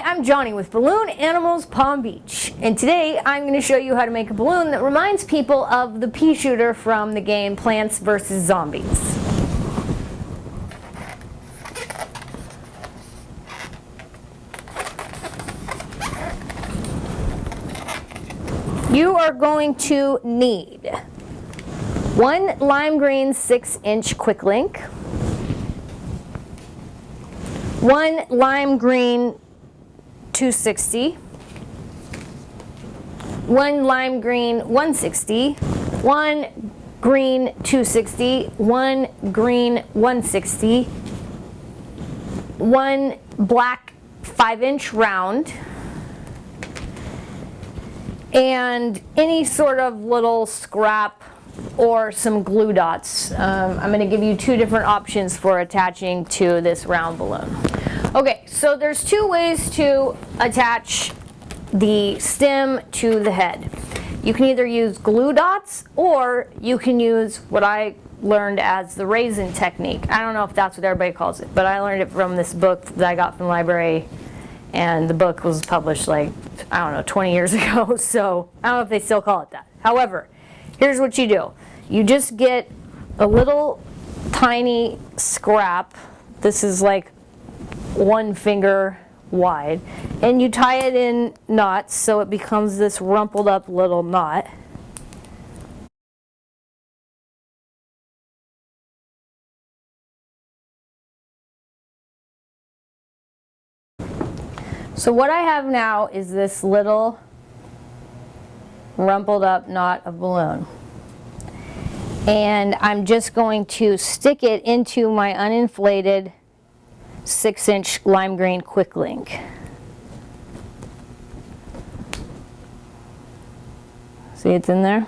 I'm Johnny with Balloon Animals Palm Beach, and today I'm going to show you how to make a balloon that reminds people of the Pea Shooter from the game Plants vs. Zombies. You are going to need one lime green 6-inch Quicklink, one lime green 260, one lime green 160, one green 260, one green 160, one black 5-inch round, and any sort of little scrap or some glue dots. I'm going to give you two different options for attaching to this round balloon. Okay, so there's two ways to attach the stem to the head. You can either use glue dots or you can use what I learned as the Raisin technique. I don't know if that's what everybody calls it, but I learned it from this book that I got from the library, and the book was published like, I don't know, 20 years ago, so I don't know if they still call it that. However, here's what you do. You just get a little tiny scrap. This is like 1 finger wide, and you tie it in knots so it becomes this rumpled up little knot. So what I have now is this little rumpled up knot of balloon, and I'm just going to stick it into my uninflated 6-inch lime green Quicklink. See, it's in there?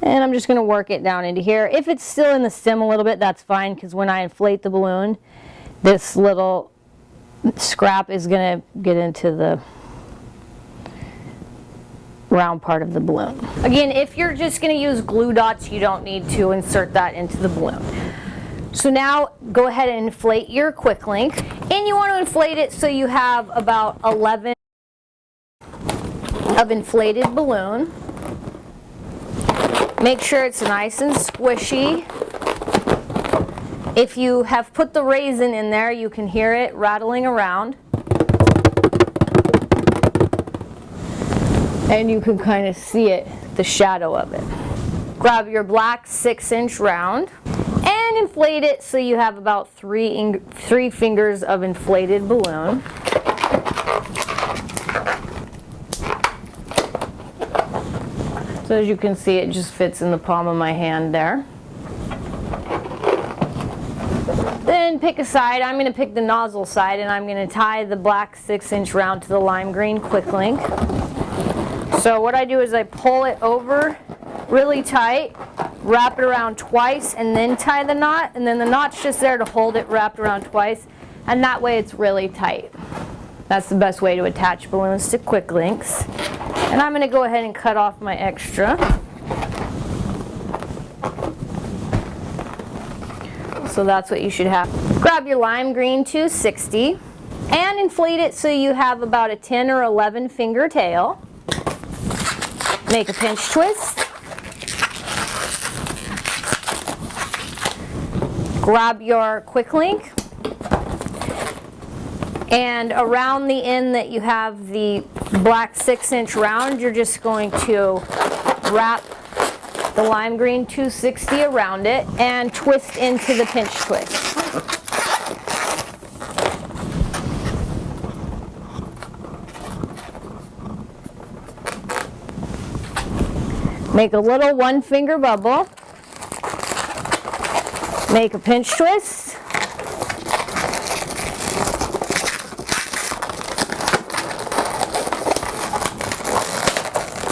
And I'm just going to work it down into here. If it's still in the stem a little bit, that's fine, because when I inflate the balloon, this little scrap is going to get into the round part of the balloon. Again, if you're just going to use glue dots, you don't need to insert that into the balloon. So now go ahead and inflate your Quicklink, and you want to inflate it so you have about 11 of inflated balloon. Make sure it's nice and squishy. If you have put the raisin in there, you can hear it rattling around. And you can kind of see it, the shadow of it. Grab your black 6-inch round and inflate it so you have about three fingers of inflated balloon. So as you can see, it just fits in the palm of my hand there. Then pick a side. I'm going to pick the nozzle side, and I'm going to tie the black 6-inch round to the lime green Quicklink. So what I do is I pull it over really tight, wrap it around twice, and then tie the knot, and then the knot's just there to hold it wrapped around twice, and that way it's really tight. That's the best way to attach balloons to Quicklinks. And I'm going to go ahead and cut off my extra. So that's what you should have. Grab your lime green 260 and inflate it so you have about a 10 or 11 finger tail. Make a pinch twist. Grab your Quicklink, and around the end that you have the black 6-inch round, you're just going to wrap the lime green 260 around it and twist into the pinch twist. Make a little 1-finger bubble. Make a pinch twist.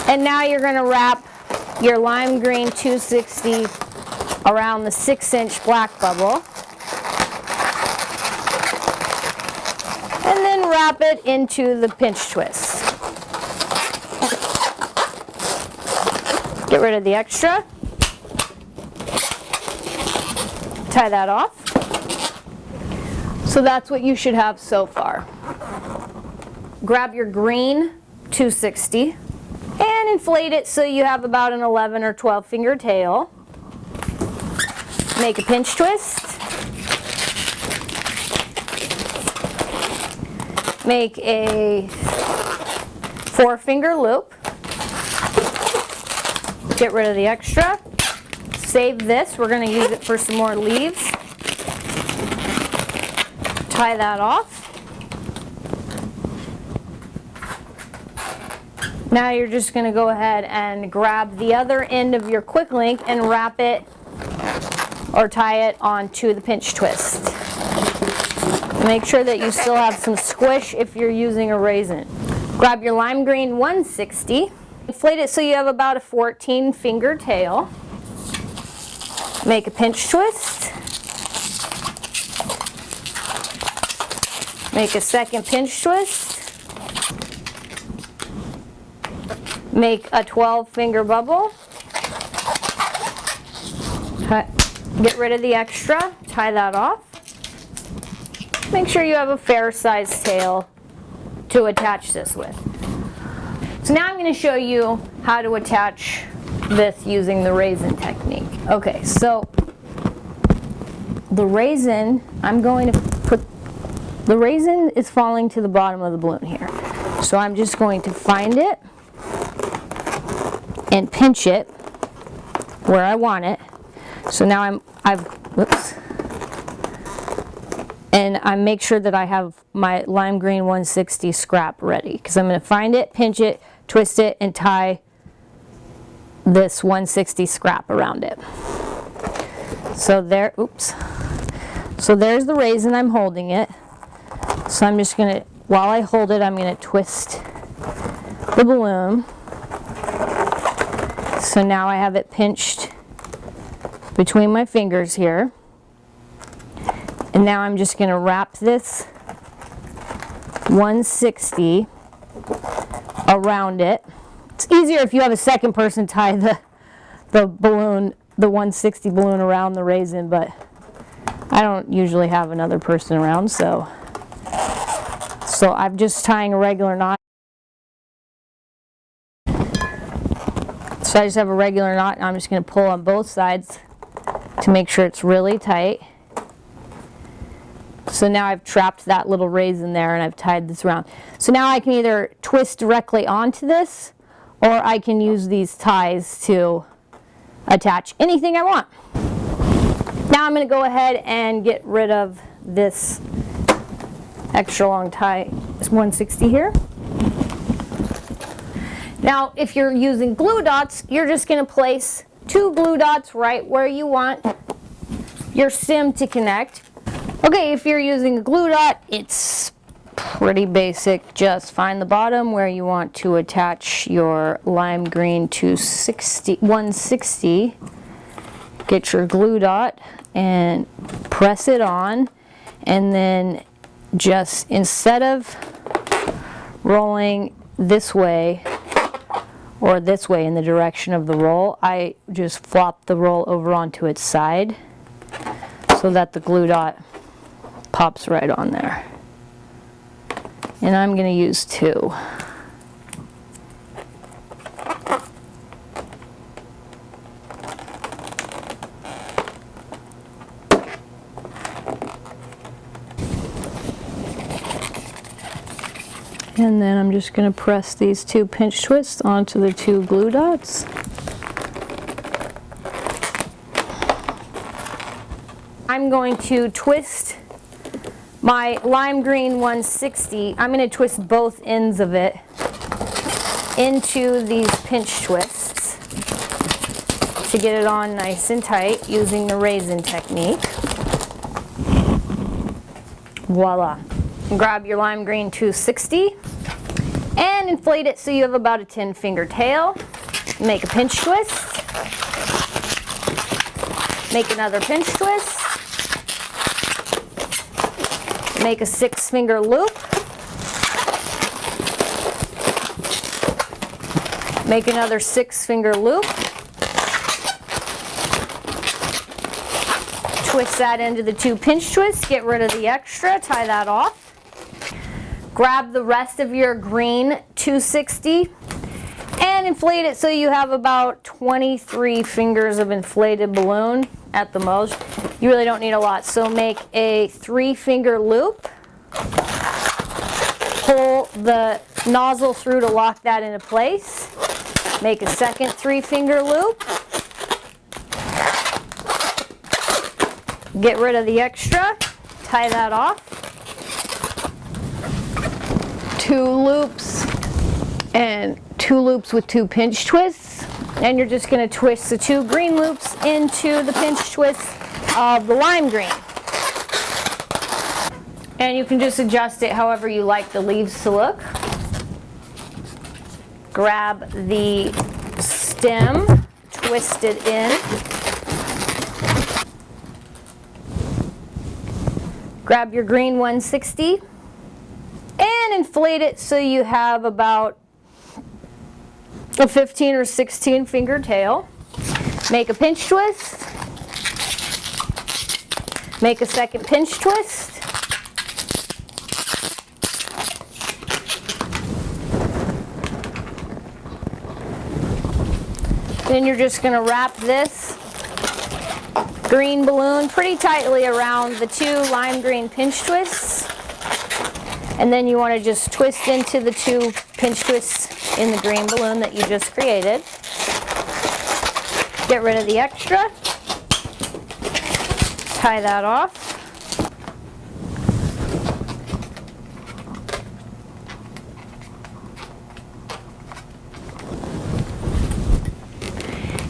And now you're going to wrap your lime green 260 around the 6-inch black bubble. And then wrap it into the pinch twist. Get rid of the extra. Tie that off. So that's what you should have so far. Grab your green 260 and inflate it so you have about an 11 or 12 finger tail. Make a pinch twist. Make a 4-finger loop. Get rid of the extra. Save this. We're going to use it for some more leaves. Tie that off. Now you're just going to go ahead and grab the other end of your Quicklink and wrap it or tie it onto the pinch twist. Make sure that you still have some squish if you're using a raisin. Grab your lime green 160, inflate it so you have about a 14-finger tail. Make a pinch twist. Make a second pinch twist. Make a 12-finger bubble. Get rid of the extra, tie that off. Make sure you have a fair sized tail to attach this with. So now I'm going to show you how to attach this using the raisin technique. Okay, so the raisin, the raisin is falling to the bottom of the balloon here. So I'm just going to find it and pinch it where I want it. So now and I make sure that I have my lime green 160 scrap ready, because I'm going to find it, pinch it, twist it, and tie this 160 scrap around it. So there, So there's the raisin, I'm holding it. So I'm just going to, while I hold it, I'm going to twist the balloon. So now I have it pinched between my fingers here. And now I'm just going to wrap this 160 around it. It's easier if you have a second person tie the balloon, the 160 balloon around the raisin, but I don't usually have another person around, so I'm just tying a regular knot. So I just have a regular knot, and I'm just going to pull on both sides to make sure it's really tight. So now I've trapped that little raisin there and I've tied this around. So now I can either twist directly onto this, or I can use these ties to attach anything I want. Now I'm going to go ahead and get rid of this extra long tie, this 160 here. Now if you're using glue dots, you're just going to place 2 glue dots right where you want your stem to connect. Okay, if you're using a glue dot, it's pretty basic. Just find the bottom where you want to attach your lime green 160. Get your glue dot and press it on, and then just, instead of rolling this way or this way in the direction of the roll, I just flop the roll over onto its side so that the glue dot pops right on there. And I'm going to use 2. And then I'm just going to press these 2 pinch twists onto the 2 glue dots. I'm going to twist my lime green 160, I'm going to twist both ends of it into these pinch twists to get it on nice and tight using the raisin technique. Voila. Grab your lime green 260 and inflate it so you have about a 10-finger tail. Make a pinch twist. Make another pinch twist. Make a 6-finger loop. Make another 6-finger loop. twist that into the 2 pinch twists, get rid of the extra, tie that off. Grab the rest of your green 260 and inflate it so you have about 23 fingers of inflated balloon at the most. You really don't need a lot, so make a 3-finger loop. Pull the nozzle through to lock that into place. Make a second 3-finger loop. Get rid of the extra, tie that off. 2 loops and 2 loops with 2 pinch twists. And you're just going to twist the 2 green loops into the pinch twists of the lime green. And you can just adjust it however you like the leaves to look. Grab the stem, twist it in. Grab your green 160 and inflate it so you have about a 15 or 16 finger tail. Make a pinch twist. Make a second pinch twist. Then you're just going to wrap this green balloon pretty tightly around the 2 lime green pinch twists. And then you want to just twist into the 2 pinch twists in the green balloon that you just created. Get rid of the extra. Tie that off.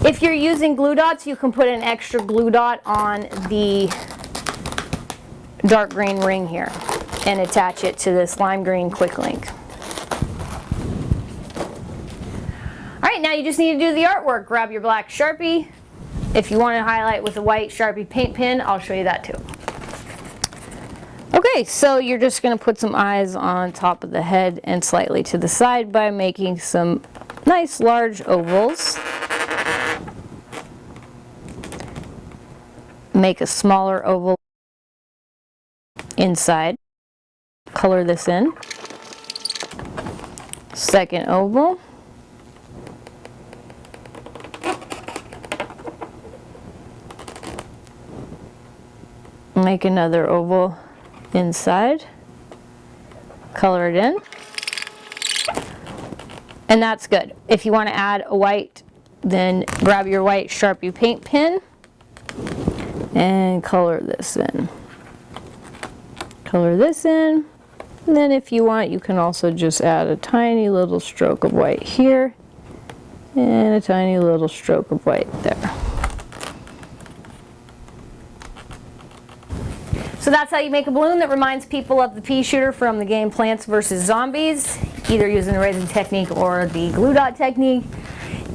If you're using glue dots, you can put an extra glue dot on the dark green ring here and attach it to this lime green Quicklink. Alright, now you just need to do the artwork. Grab your black Sharpie. If you want to highlight with a white Sharpie paint pen, I'll show you that too. Okay, so you're just going to put some eyes on top of the head and slightly to the side by making some nice large ovals. Make a smaller oval inside. Color this in. Second oval. Make another oval inside. Color it in. And that's good. If you want to add a white, then grab your white Sharpie paint pen and color this in. Color this in. And then if you want, you can also just add a tiny little stroke of white here and a tiny little stroke of white there. So that's how you make a balloon that reminds people of the Pea Shooter from the game Plants vs. Zombies, either using the Raisin technique or the glue dot technique.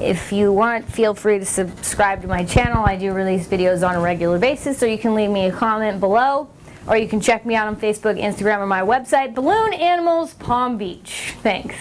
If you want, feel free to subscribe to my channel. I do release videos on a regular basis, so you can leave me a comment below, or you can check me out on Facebook, Instagram, or my website, Balloon Animals Palm Beach. Thanks.